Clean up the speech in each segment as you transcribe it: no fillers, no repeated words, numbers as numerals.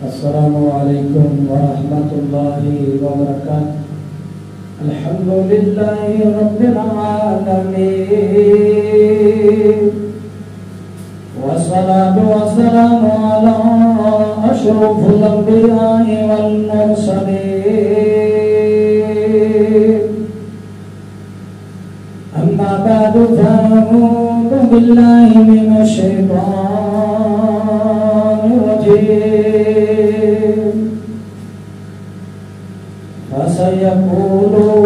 السلام علیکم ورحمۃ اللہ وبرکاتہ. الحمد للہ رب العالمین والصلاة والسلام على أشرف الأنبياء والمرسلين. أما بعد فأعوذ بالله من الشيطان الرجيم. فسيقولون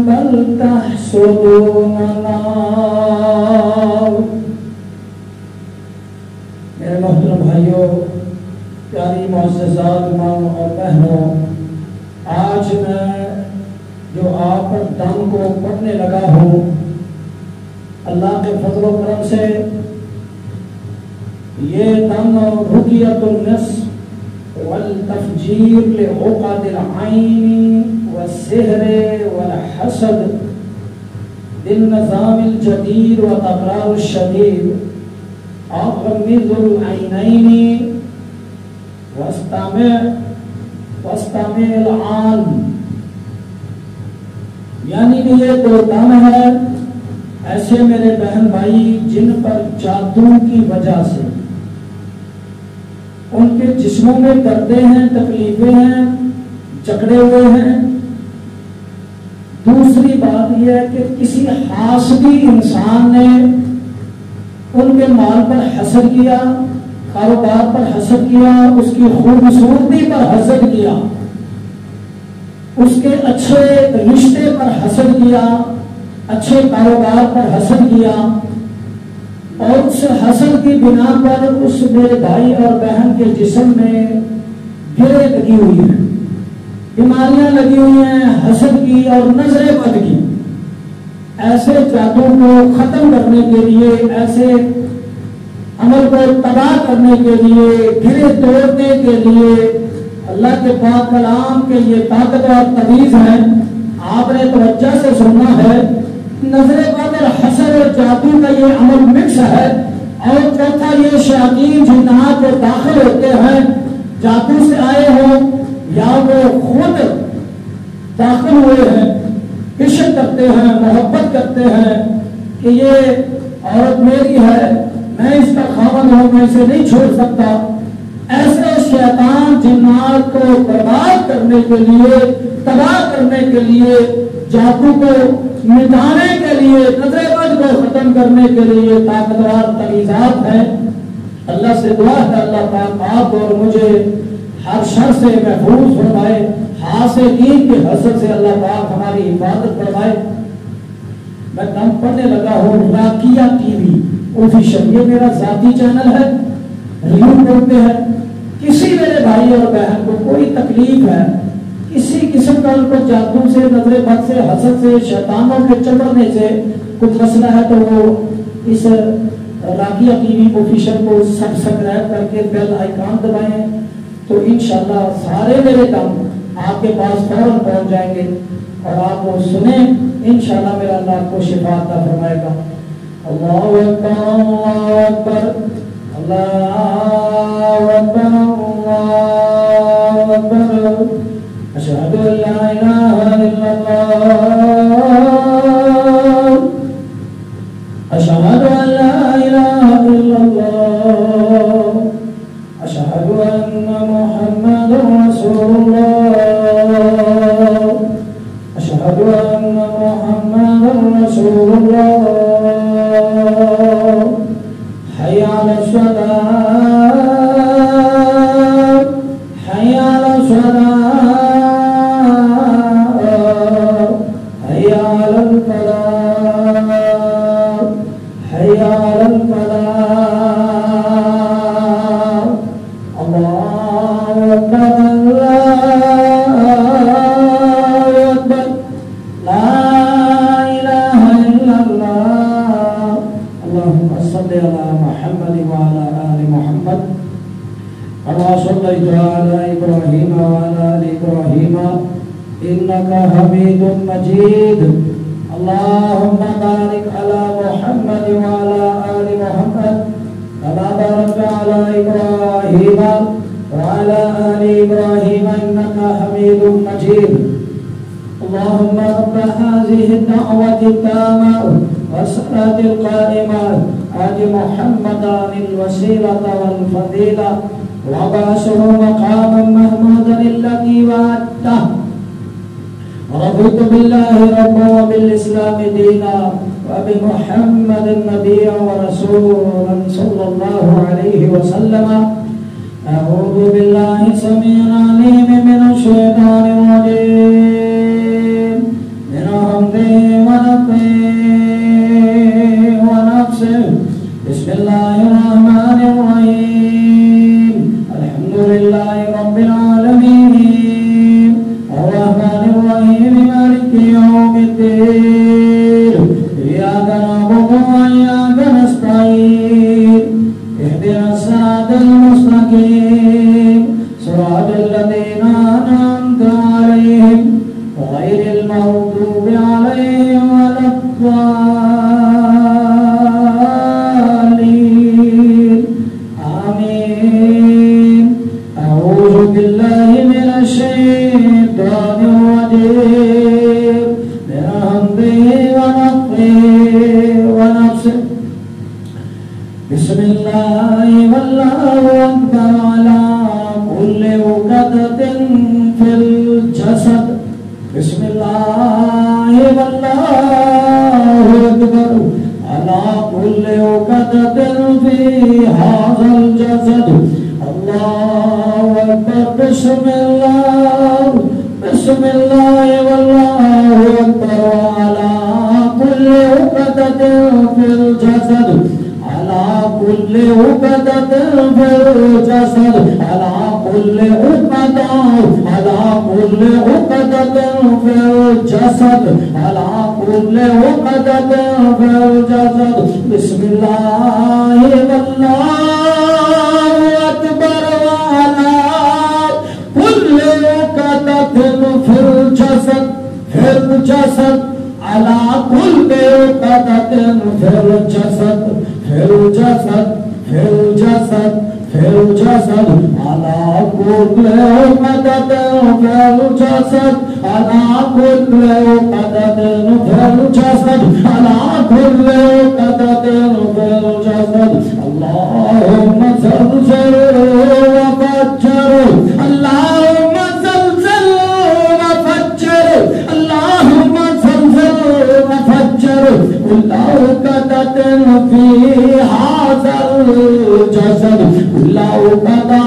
بل تحسدوننا. میرے محترم بھائیوں، پیاری معززات ماں اور بہنوں، آج میں جو آپ پر دم کو پڑھنے لگا ہوں، اللہ کے فضل و کرم سے یہ دم رقیۃ النفس والتفجیر لعقد العین والسحر والحسد بالنظام الجدید والتکرار الشدید اغمض العینین واستمع الآن. یعنی کہ یہ دو دم ہے ایسے میرے بہن بھائی جن پر جادو کی وجہ سے ان کے جسموں میں دردیں ہیں، تکلیفیں ہیں، جکڑے ہوئے ہیں. دوسری بات یہ ہے کہ کسی حاسدی انسان نے ان کے مال پر حسد کیا، کاروبار پر حسد کیا، اس کی خوبصورتی پر حسد کیا، اس کے اچھے رشتے پر حسد کیا، اچھے کاروبار پر حسد کیا، اور اس حسد کی بنا پر اس میرے بھائی اور بہن کے جسم میں گرے لگی ہوئی ہیں، بیماریاں لگی ہوئی ہیں حسد کی اور نظر بد کی. ایسے جادو کو ختم کرنے کے لیے، ایسے عمل کو تباہ کرنے کے لیے، گرے توڑنے کے لیے اللہ کے پاک کلام کے یہ طاقت اور تعویذ ہے. آپ نے توجہ سے سننا ہے. نظر بد اور حسد اور جادو کا یہ عمل مکس ہے. اور چوتھا یہ شیاطین جنات جو داخل ہوتے ہیں جادو سے آئے ہوں یا وہ خود داخل ہوئے ہیں، عشق کرتے ہیں، محبت کرتے ہیں کہ یہ عورت میری ہے، میں اس کا خاوند ہوں، میں اسے نہیں چھوڑ سکتا. ایسے شیطان جنات کو برباد کرنے کے لیے، تباہ کرنے کے لیے، جادو کو مٹانے کے لیے، نظر بد کو ختم کرنے کے لیے طاقتور تعویذات ہیں. اللہ سے دعا ہے اللہ پاک آپ اور مجھے ہر شر سے محفوظ فرمائے، حاسدین کے حسد سے اللہ پاک ہماری حفاظت فرمائے. میں دم پڑھنے لگا ہوں راقیہ ٹی وی آفیشل، یہ میرا ذاتی چینل ہے. ریویو کرتے ہیں. کسی میرے بھائی اور بہن کو کوئی تکلیف ہے، کسی قسم کا ان کو جادو سے، نظر بد سے، حسد سے، شیطانوں کے چمڑنے سے کچھ مسئلہ ہے تو وہ اس راقیہ ٹی وی آفیشل کو سبسکرائب کر کے بیل آئیکن دبائیں تو انشاءاللہ سارے میرے کام آپ کے پاس فوراً پہنچ جائیں گے اور آپ وہ سنیں. انشاءاللہ میرا اللہ آپ کو شفا عطا فرمائے گا. اللہ اکبر، اللہ اکبر، اللہ اکبر، اللہ اکبر. اشہد ان لا الہ الا اللہ، اشہد ان لا الہ الا اللہ، اشہد ان محمد رسول اللہ، اشہد ان محمد رسول اللہ. حی علی الصلاۃ، حی علی الصلاۃ، حی علی الفلاح، حی علی الفلاح. اللہ اکبر، اللہ اکبر، لا الہ الا اللہ. اللہم صلی علی محمد وعلی آل محمد كما صليت على إبراهيم وعلى آل إبراهيم إنك حميد مجيد. اللهم بارك على محمد وعلى آل محمد كما باركت على إبراهيم وعلى هذه الدعوة التامة والصلاة القائمة آت محمدا الوسيلة والفضيلة وبعثه مقاما محمودا الذي وعدته. رضيت بالله ربا وبالإسلام دينا وبمحمد نبيا ورسولا صلى الله عليه وسلم. أعوذ بالله السميع العليم من الشيطان الرجيم من همزه ونفخه ونفسه. بسم الله الرحمن الرحيم. الحمد لله رب العالمين الرحمن الرحيم مالك يوم الدين. إياك نعبد وإياك نستعين. اهدنا الصراط المستقيم صراط الذين أنعمت عليهم غير المغضوب عليهم ولا الضالين. آمين. أعوذ بالله من الشيطان الرجيم من همزه ونفخه ونفسه. بسم الله والله أكبر على كل عقدة في الجسد. بسم الله والله أكبر على كل عقدة في هذا الجسد. الله أكبر. بسم الله بسم الله والله أكبر على كل عقدة في الجسد. على كل عقدة في الجسد. على كل عقدة على كل عقدة في الجسد. على كل عقدة في الجسد. بسم الله والله أكبر على كل عقدة في الجسد. في الجسد. على كل عقدة في الجسد. في الجسد. في الجسد. في الجسد. على كل عقدة في الجسد. على كل عقدة في الجسد. على كل عقدة في الجسد. اللهم زلزل وفجر. اللهم زلزل وفجر. اللهم زلزل وفجر كل عقدة في هذا الجسد. كل عقدة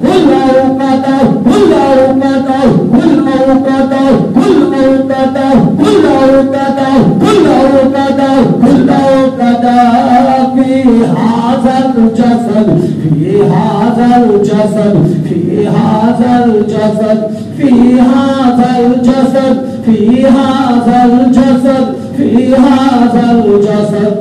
كل عقدة كل عقدة كل عقدة كل عقدة كل عقدة كل عقدة كل عقدة في هذا الجسد. في هذا الجسد. في هذا الجسد. في هذا الجسد. في هذا الجسد. في هذا الجسد.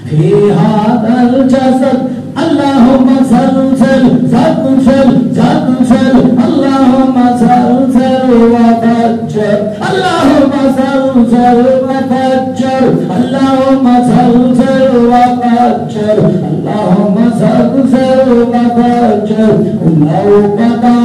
في هذا الجسد. اللهم زلزل زلزل زلزل. اللهم زلزل وفجر. اللهم زلزل وفجر. اللهم زلزل وفجر. اللهم زلزل وفجر كل عقدة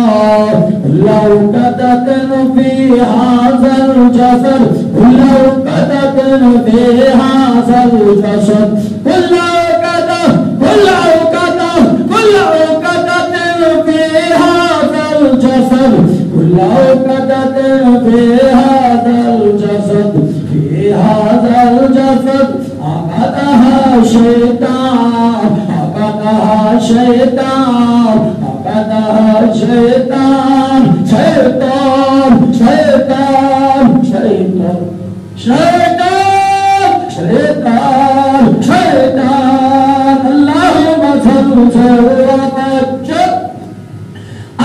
كل عقدة في هذا الجسد. كل عقدة في هذا الجسد. كل عقدة كل عقدة كل عقدة في هذا الجسد. كل عقدة في هذا الجسد. في هذا الجسد. عقدها شيطان. عقدها شيطان. عقدها شيطان. شيطان شيطان شيطان شيطان شيطان شيطان. اللهم زلزل وفجر.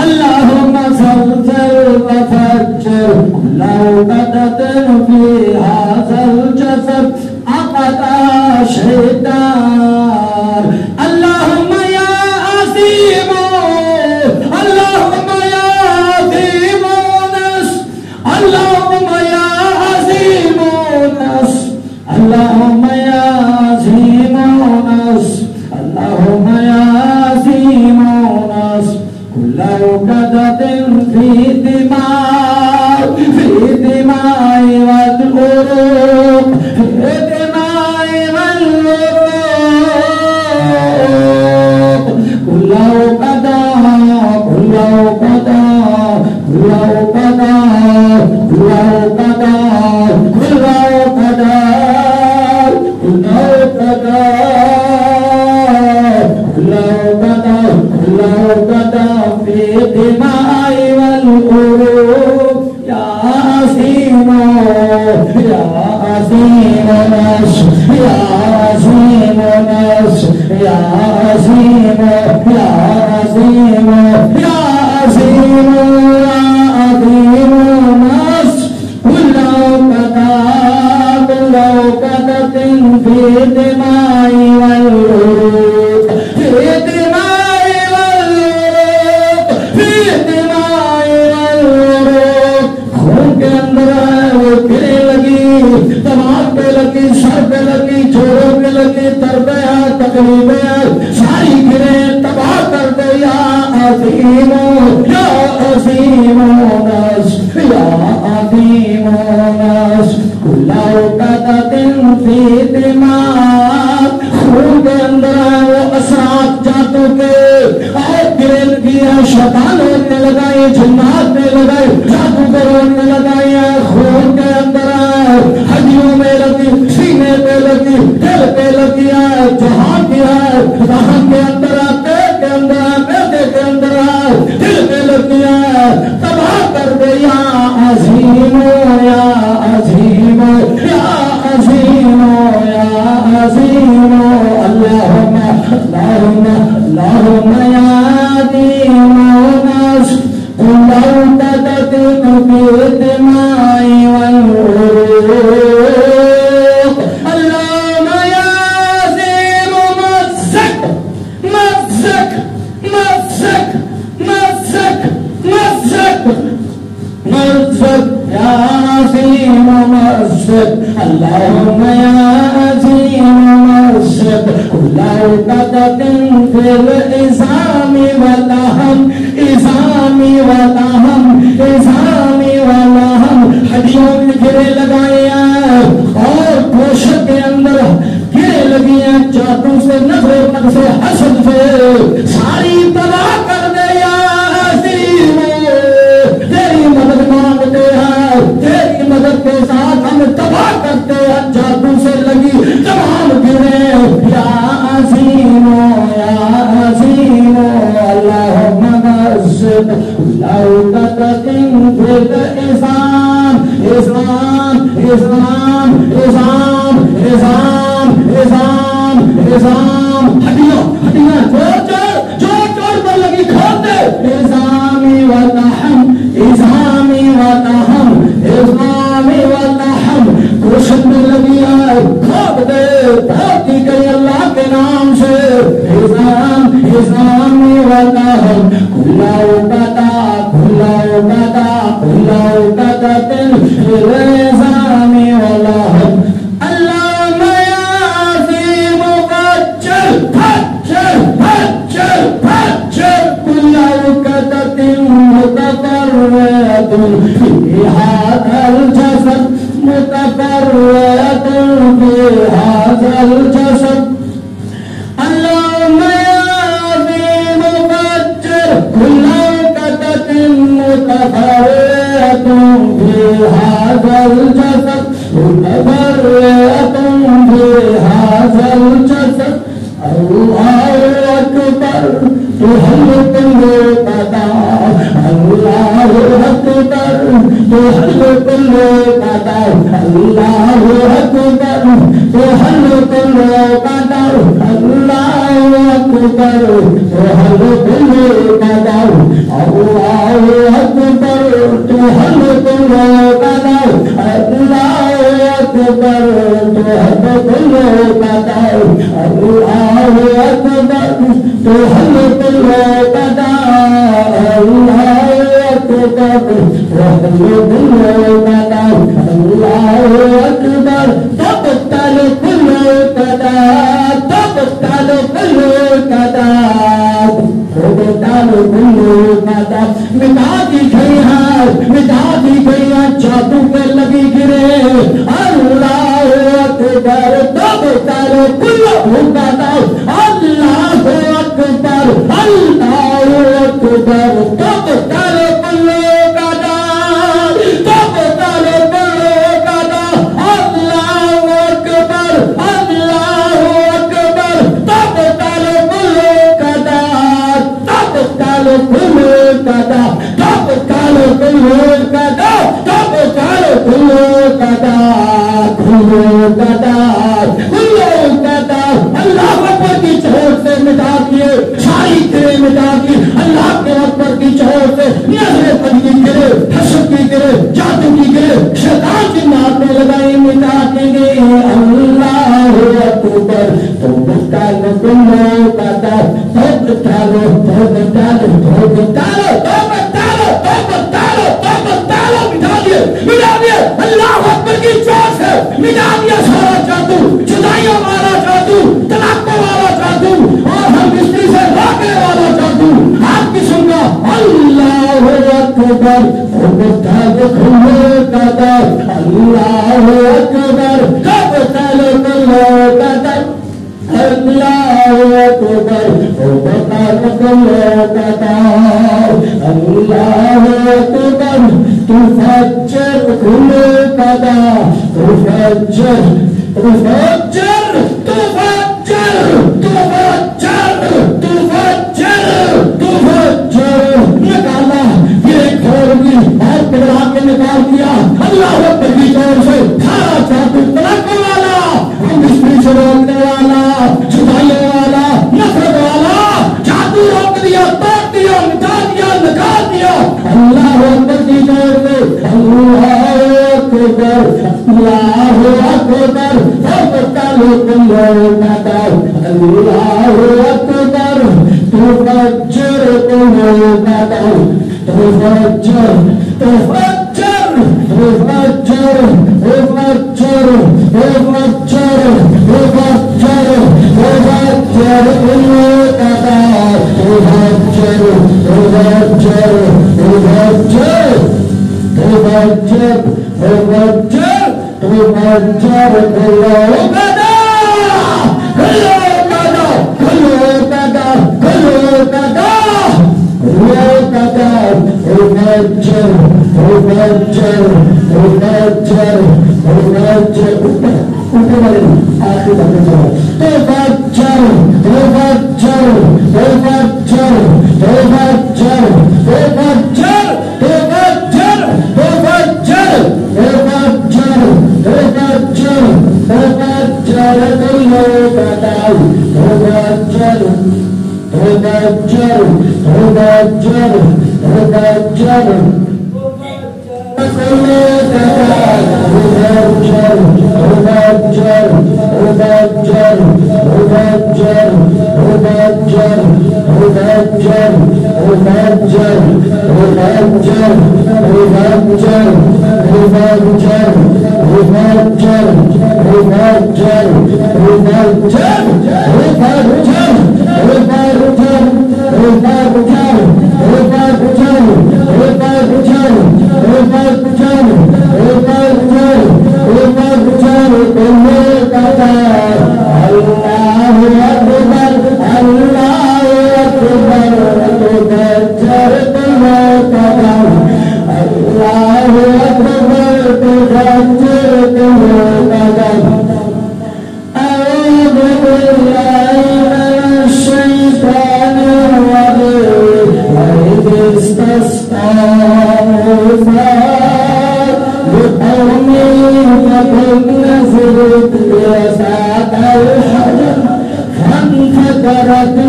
اللهم زلزل وفجر كل عقدة في هذا الجسد. عقدها شيطان. اللهم يا عظيم. اللهم يا عظيم نصر. اللهم يا عظيم نصر. اللهم يا عظيم نصر. اللهم يا عظيم نصر كل عقدة في الدماء في الدماء والقلوب قدا في الدماء والقلوب يا عظيم يا عظيم نصر يا عظيم نصر يا عظيم يا عظيم يا عظيم يا عظيم نصر كل قدة في الدماء والقلوب في الدماء والقلوب في الدماء والقلوب خون کے اندر وہ گرے لگی دماغ پہ لگی سر پہ لگی جوڑوں پہ لگی تربیہ تقریبیں ساری گرے تباہ کر دے یا عظیم یا عظیم ناس یا عظیم ناس کلا قدت فی دماغ خون کے اندر وہ اثرات جاتو کے اور گرل کیا شیطانوں نے لگائی جنات نے لگائی جادوگروں نے لگائی خون کے اندر ہڈیوں میں لگی سینے پہ لگی دل پہ لگی جہاں کیا رحم کے اندر پیٹ کے اندر میدے کے اندر دل پہ لگی تباہ کر دے یا عظیم یا عظیم یا عظیم یا عظیم اللہم اللہم اللہم یا عظیم نصر كل قدة في الدماء والقلوب اللهم يا عظيم مزق مزق مزق مزق مزق مزق يا عظيم مزق اللهم يا عظيم مزق كل قدة في العظام واللحم عظامی واللحم عظامی واللحم ہڈیوں میں گرے لگائے اور گوشت کے اندر گرے لگی ہیں جادو سے نفرت سے حسد سے ساری تباہ کر دے یا عظیم تیری مدد مانگتے ہیں تیری مدد کے ساتھ ہم تباہ کرتے ہیں جادو سے لگی تمام گرے یا عظیم یا عظیم اللہم نصر لو قدت في العظام عظام عظام عظام عظام عظام عظام ہڈیاں ہڈیاں جوڑ پر لگی کھول دے عظامی واللحم عظامی واللحم عظامی واللحم گوشت میں لگی ہے کھول دے بہت ہی گئی اللہ کے نام سے عظام عظامی واللحم كل قدة في العظام واللحم اللهم يا عظيم فجر فجر فجر فجر كل قدة متفرعة في هذا الجسد متفرعة في هذا الجسد اللهم يا عظيم فجر كل قدة متفرعة في هذا الجسد متفرعة في هذا الجسد الله أكبر تهل كل قدر الله أكبر تهل كل قدر الله أكبر تهل كل قدر الله أكبر تهل كل قدر الله أكبر تهل كل قدر الله أكبر تهل كل قدر الله أكبر تهل كل قدر الله أكبر تهل كل قدر الله أكبر تبطل كل قدر تبطل كل قدر تبطل كل قدر مٹا دی گئی ہے مٹا دی گئی ہے جادو پہ لگی گرے اللہ اکبر تبطل كل قدر اللہ اکبر اللہ اکبر تبطل كل قدر تبطل كل قدر اللہ اکبر اللہ اکبر تبطل اللہ اکبر کی چوٹ سے مٹا دیا سارا جادو، جدائیوں والا جادو، طلاقوں والا جادو، اور ہم مستری سے روکنے والا جادو آپ کی سن گا اللہ اکبر کھلے قدر اللہ اکبر کب تلے کلے قدر اللہ اکبر کلے قدر اللہ اکبر تفجر کھلے قدر تفجر تفجر تفجر تفجر تفجر تفجر نکالا یہ کھولگی اور پگڑا کے نکال دیا اللہ اکبر کی طور سے سارا جادو طلاق والا ہم مستری سے روکنے والا جدائیوں والا نفرت والا جادو روک دیا توڑ دیا مٹا دیا نکال دیا اللہ اکبر کی طور سے اللہ اکبر اللہ اکبر اللہ اکبر تفجر کلے قدر تفجر تفجر تفجر تفجر تفجر تفجر تفجر کلے قدر تفجر تفجر تفجر تفجر تفجر تفجر کلے قدر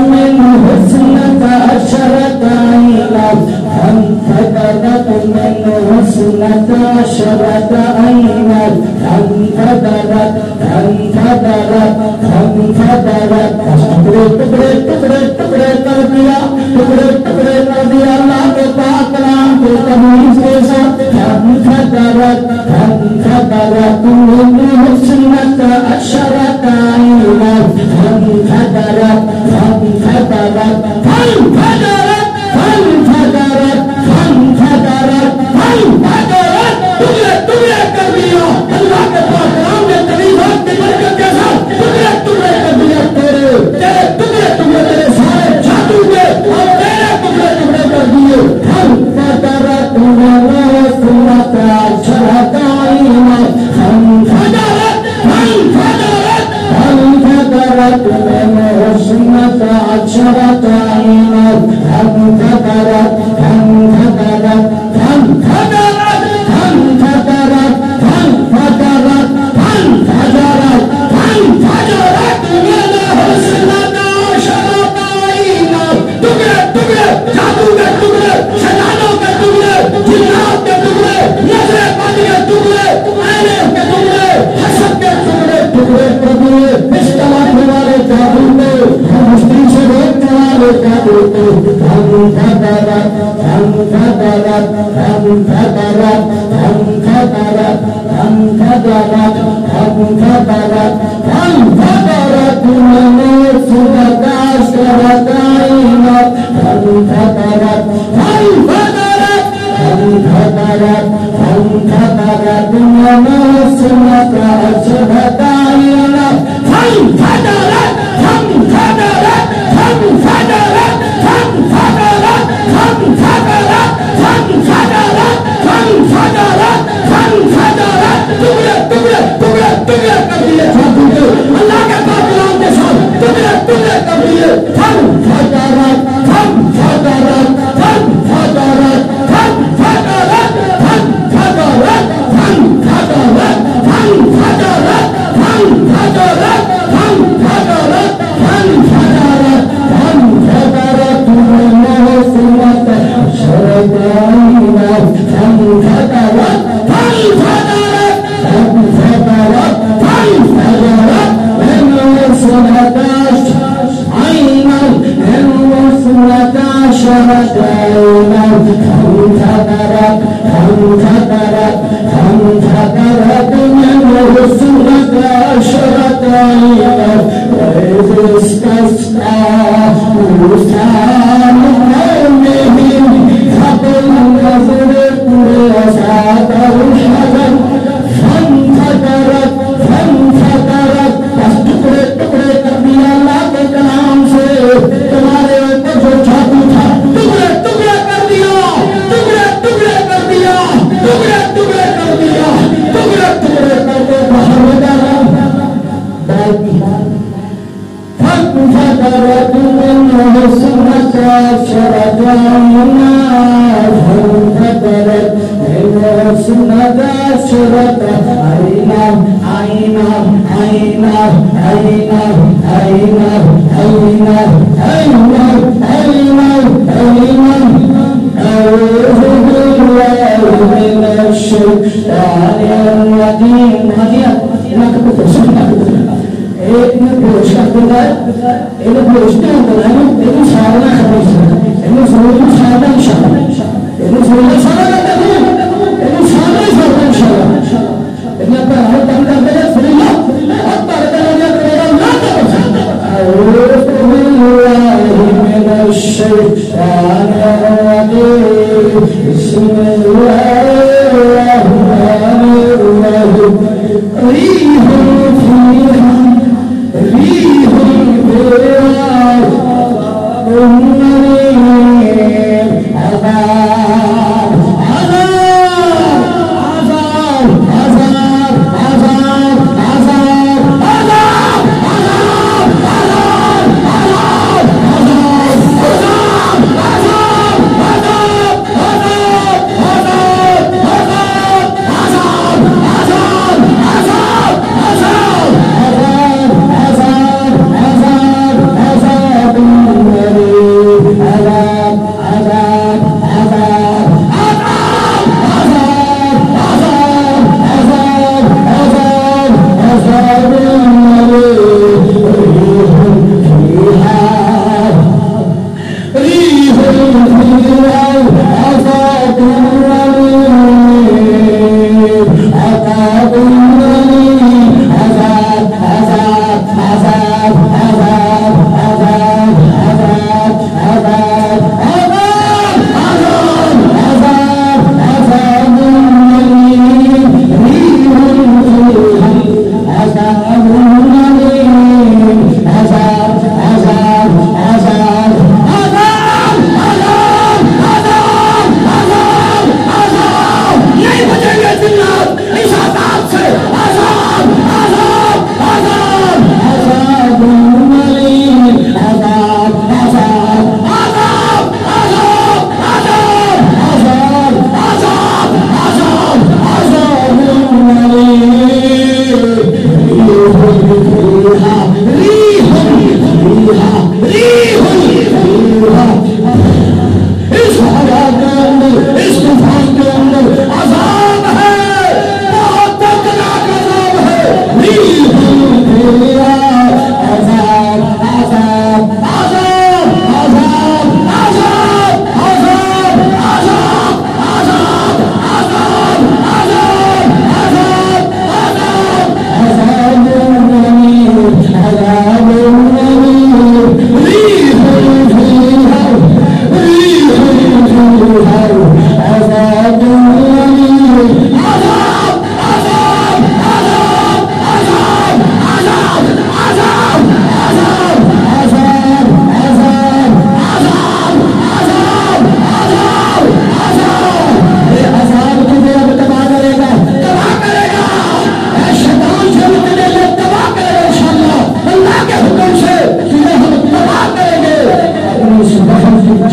من حسنة عشرة عينا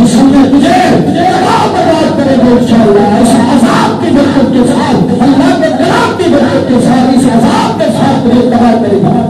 جسم میں تجھے برباد کرے گا انشاءاللہ. اس عذاب کی برکت کے ساتھ, اللہ کے کلام کی برکت کے ساتھ, اس عذاب کے ساتھ تجھے تباہ کرے گا.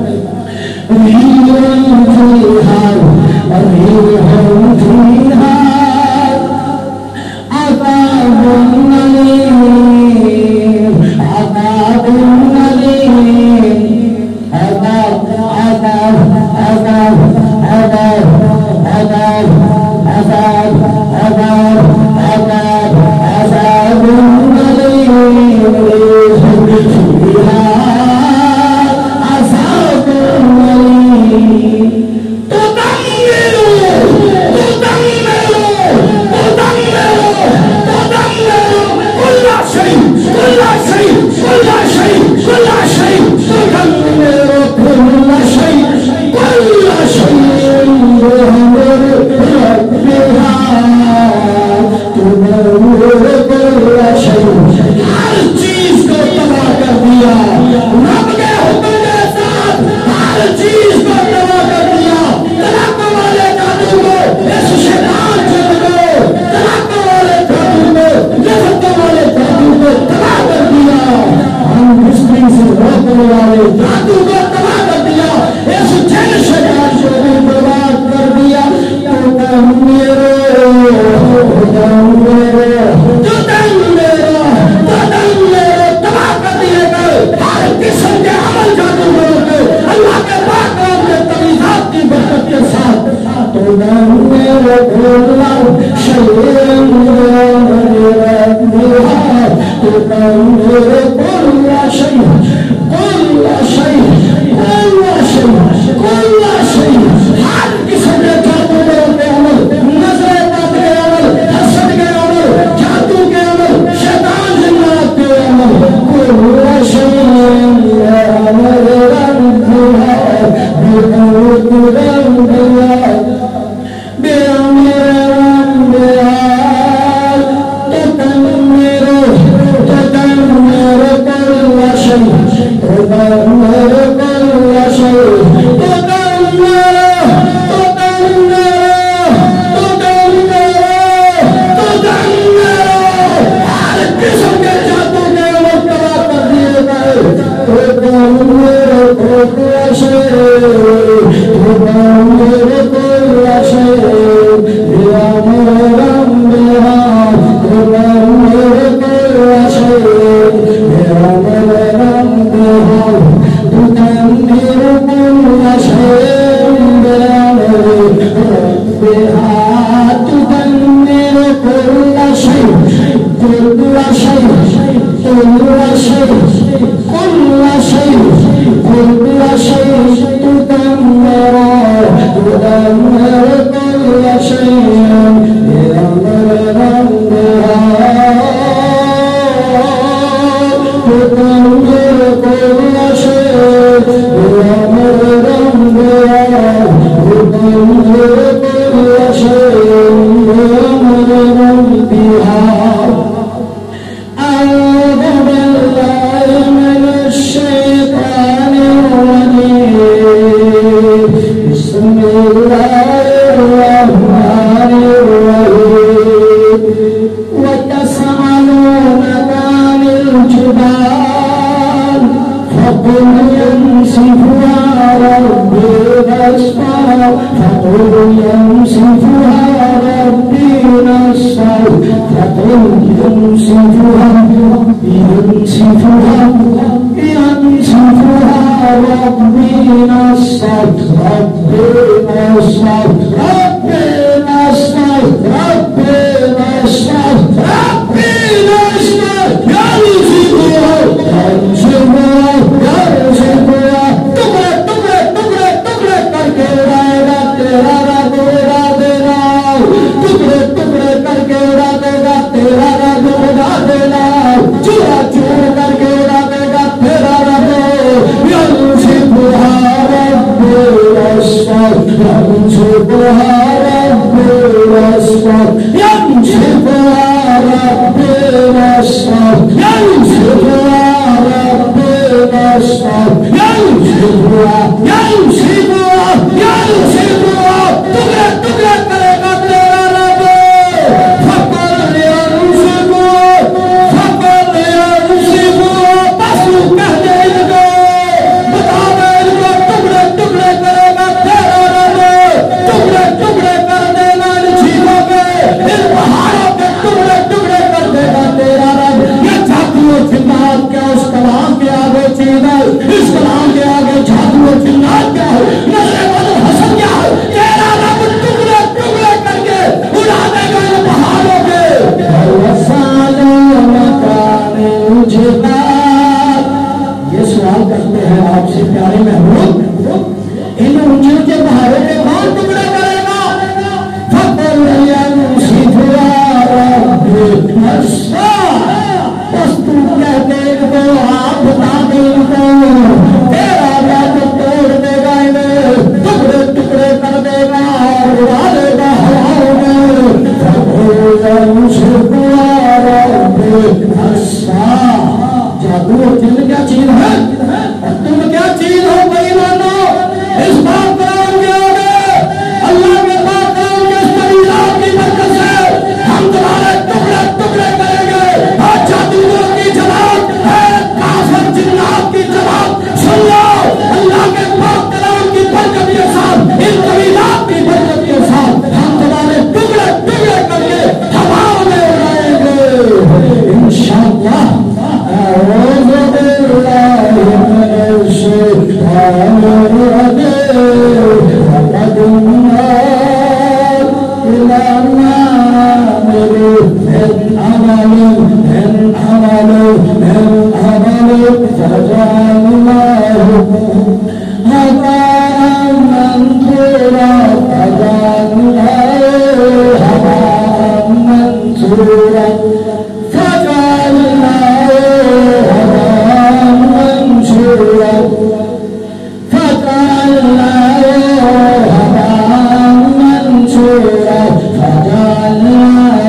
منصورا فجعلناه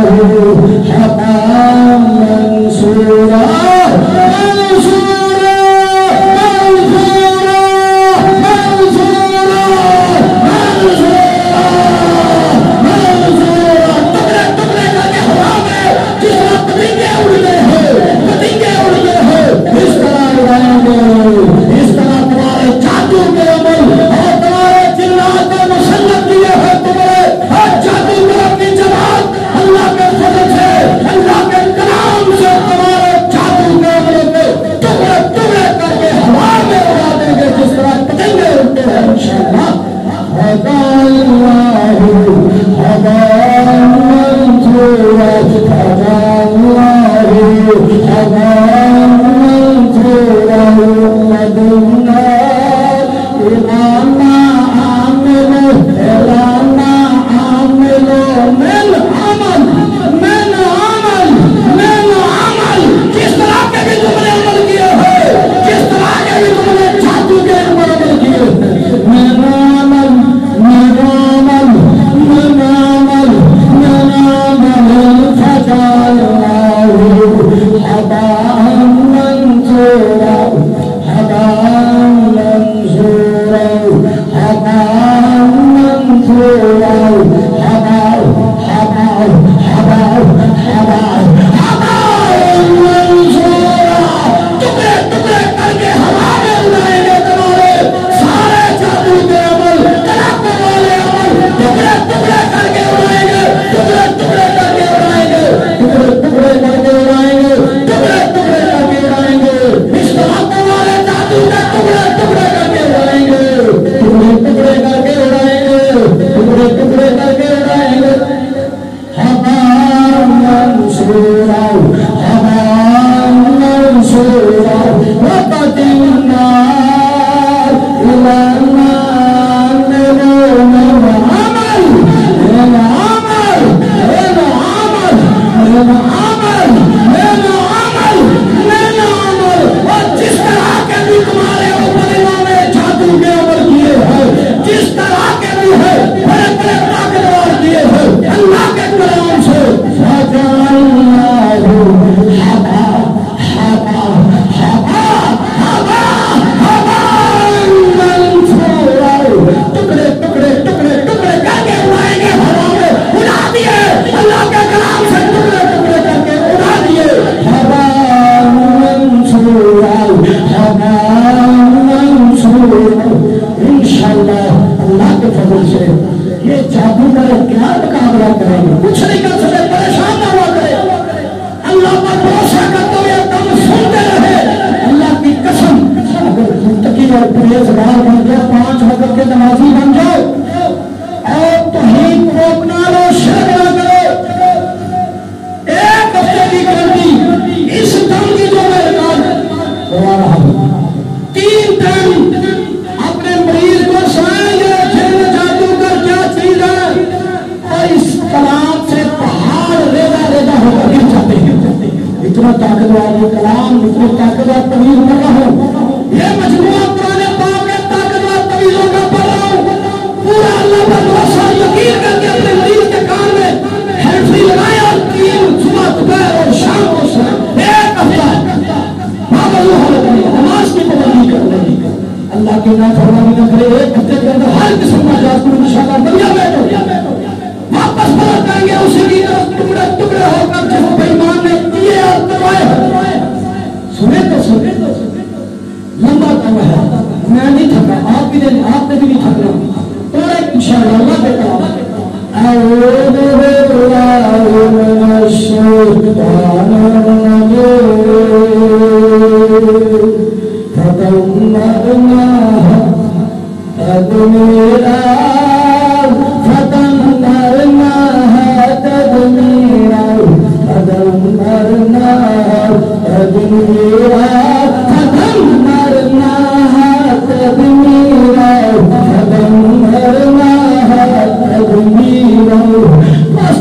هباء منصورا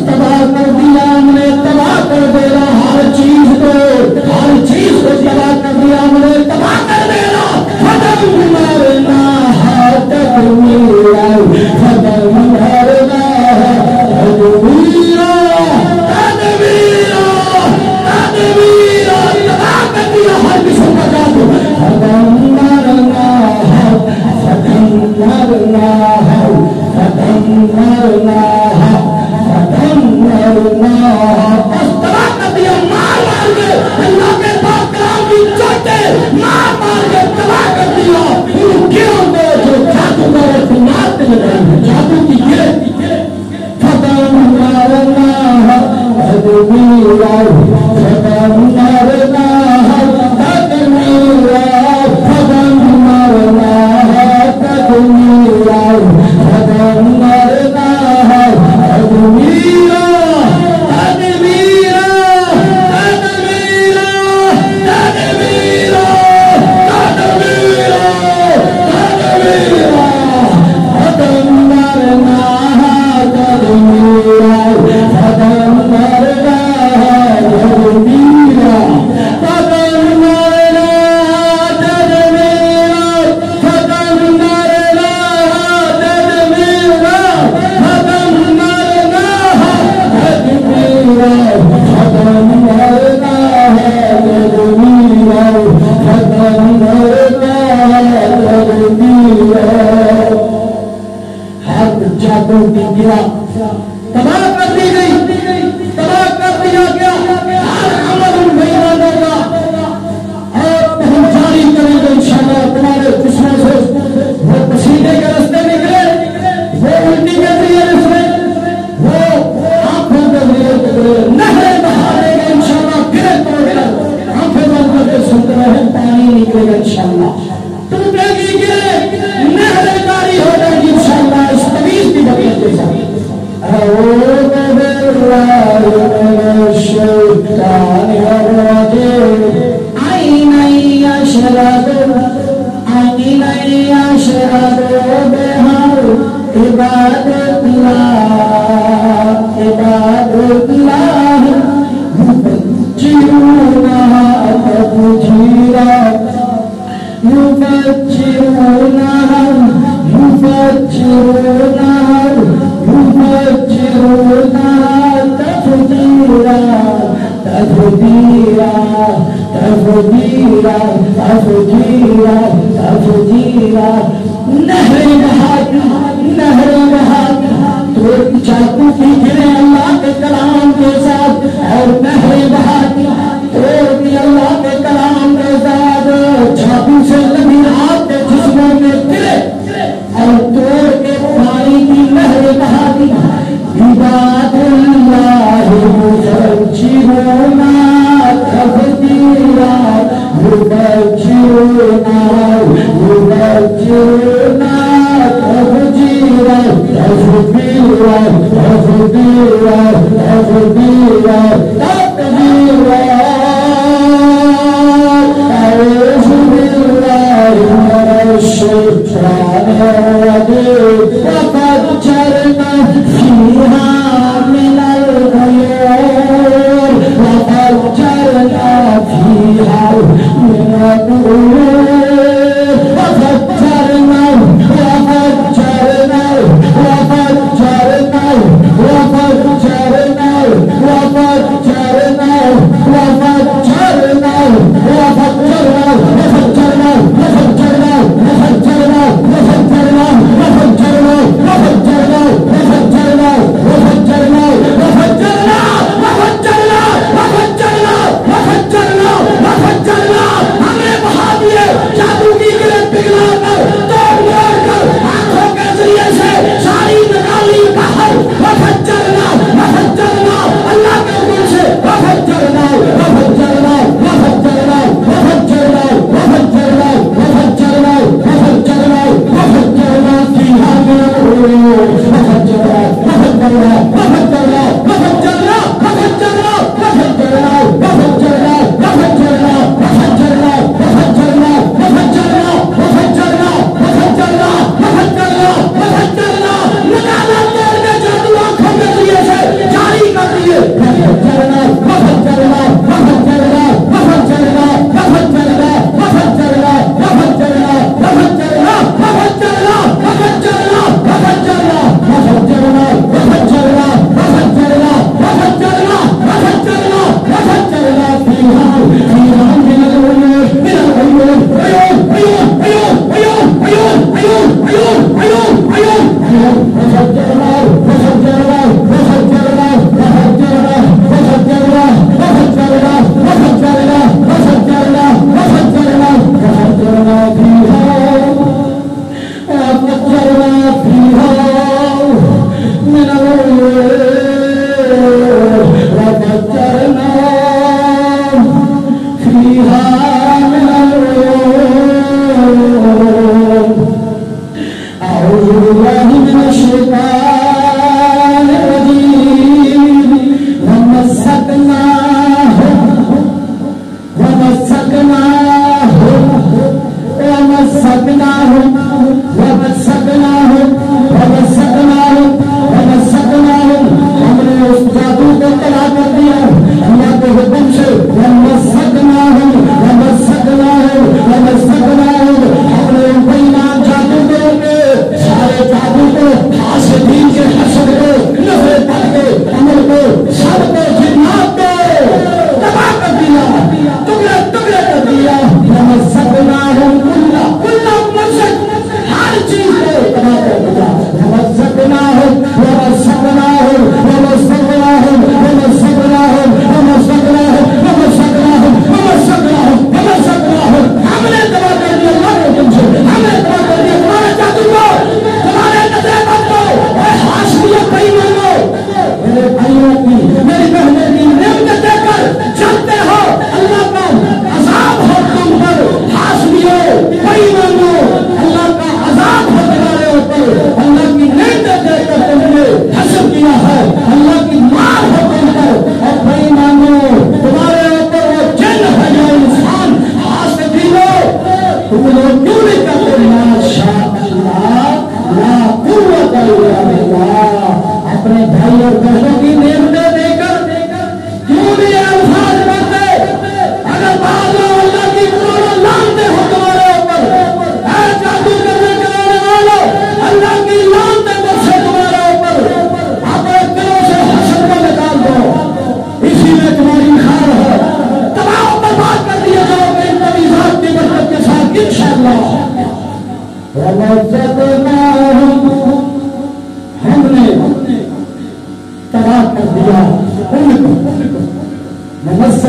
تباہ کر دیا، ہم نے تباہ کر دیا ہر چیز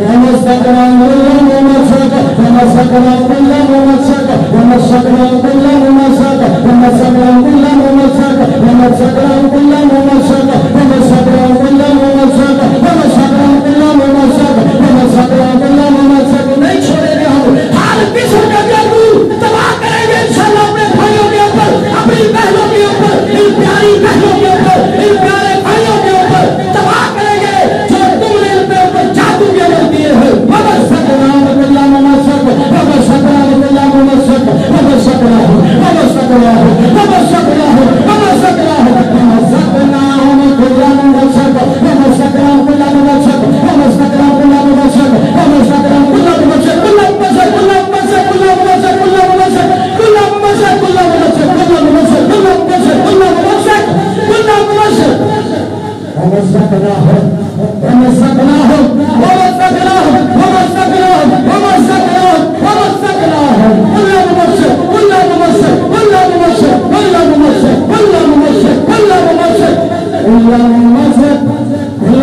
ومسكنا كل ممسك، ومسكنا كل ممسك، ومسكنا كل ممسك، ومسكنا كل ممسك، ومسكنا كل ممسك، ومسكنا كل ممسك، ومسكنا كل ممسك، ومسكنا كل ممسك. نہیں چھوڑیں گے ہم، ہر قسم کا جادو تباہ کریں گے انشاءاللہ اپنے بھائیوں کے اوپر، اپنی بہنوں کے اوپر، ان پیاری بہنوں کے اوپر، ان پیارے بھائیوں کے اوپر تباہ کریں گے جو تم نے ان کے اوپر جادو کے عمل کیے ہیں. ومسكناهم كل ممسك، ومسكناهم كل ممسك، ومسكناهم ومسكناهم ومسكناهم ومسكناهم ومسكناهم كل ممسك، ومسكناهم كل ممسك، ومسكناهم كل ممسك، ومسكناهم كل ممسك، كل ممسك، كل ممسك، كل ممسك، كل ممسك، كل ممسك، كل ممسك، كل ممسك، كل ممسك، كل ممسك، كل ممسك. ومسكناهم ومسكناهم ومسكناهم ومسكناهم ومسكناهم ومسكناهم كل ممسك، كل ممسك، كل ممسك، كل ممسك، كل ممسك، كل ممسك، كل ممسك، كل ممسك، كل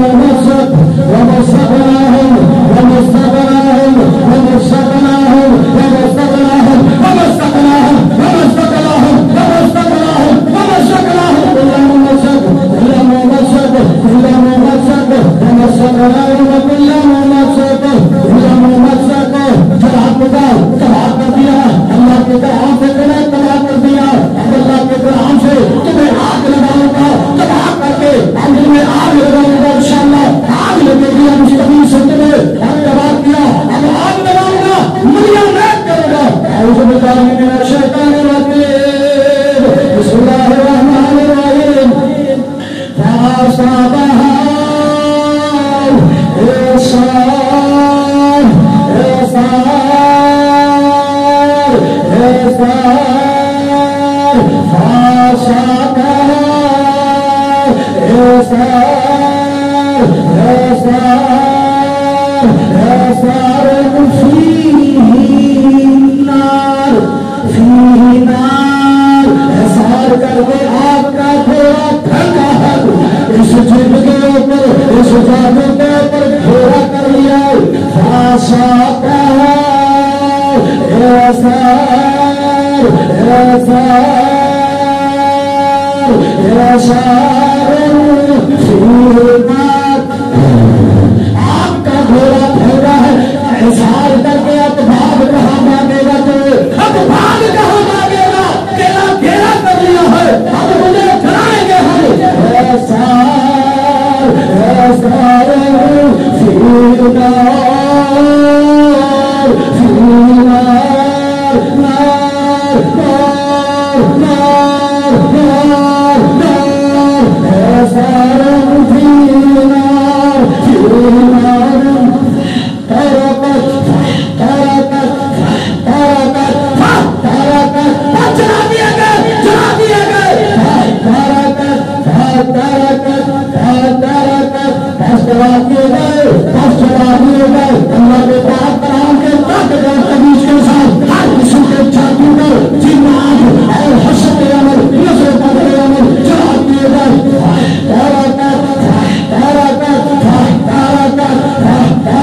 ممسك. ومسكناهم ومسكناهم ومسكناهم ومسكناهم ومسكناهم ومسكناهم ومسكناهم ومسكناهم كل ممسك، كل ممسك، كل ممسك، ومسكناهم كل ممسك، كل ممسك. تباہ کر دیا اللہ کے کلام سے، تمہیں تباہ کر دیا. اب اللہ کے کلام سے تمہیں آگ لگاؤں گا، تباہ کر کے ہم تمہیں آگ لگاؤں گا انشاءاللہ. آگ لگے گی ہم مستقیم سے تمہیں ہم تباہ کیا، اب آگ لگاؤں گا، ملیاں نیک کروں گا. اعوذ باللہ من الشیطان الرجیم، بسم اللہ الرحمن الرحیم. فَأَصَابَهَا إِرْصَادٌ کر کے آگ کا گھوڑا پھینکا ہے، اس جلد کے اوپر، اس جادو کے اوپر گھوڑا کر لیا. آگ کا گھوڑا پھیلا ہے، احسار کر کے اب بھاگ کہاں بھاگے گا؟ تو اب بھاگ کہاں بھاگے گا؟ تیرا گھیرا کر لیا ہے، اب مجھے چلائیں گے ہم. احسار احسار فی نار فی نار نار نار نار نار نار احسار فی نار فی نار ترکت ترکت ترکت ترکت. چلا دیا گئے، چلا دیا گئے. ترکت ترکت ترکت پس چلا دیے گئے، پس چلا دیے گئے. اللہ کے پاک کلام کے طاقتور تبیز کے ساتھ ہر قسم کے جادو پر جنات اور حسد عمل، نظر بد عمل چلا دیے گئے. ترکت ترکت ترکت ترکت ترکت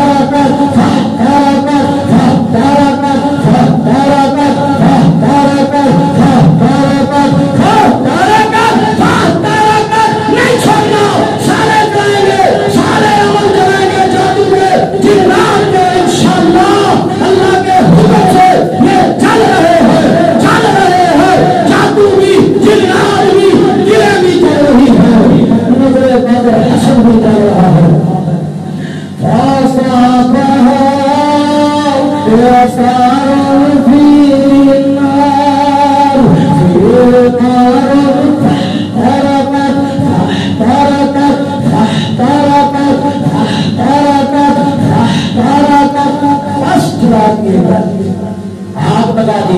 نہیں چھوڑنا، سارے کریں گے، سارے عمل کریں گے جادو کے جنات کے انشاءاللہ. اللہ کے حکم سے یہ چل رہے ہیں، چل رہے ہیں. جادو بھی، جنات بھی، گرے بھی چل رہی ہے، نظر بد حسد بھی چل رہا ہے. آگ لگا دی.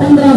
15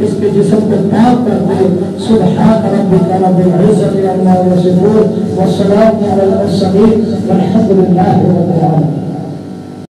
اس کے جسم کو پاک کر دے. سبحان ربک رب العزت عما یصفون والسلام علی المرسلین والحمد للہ رب العالمین.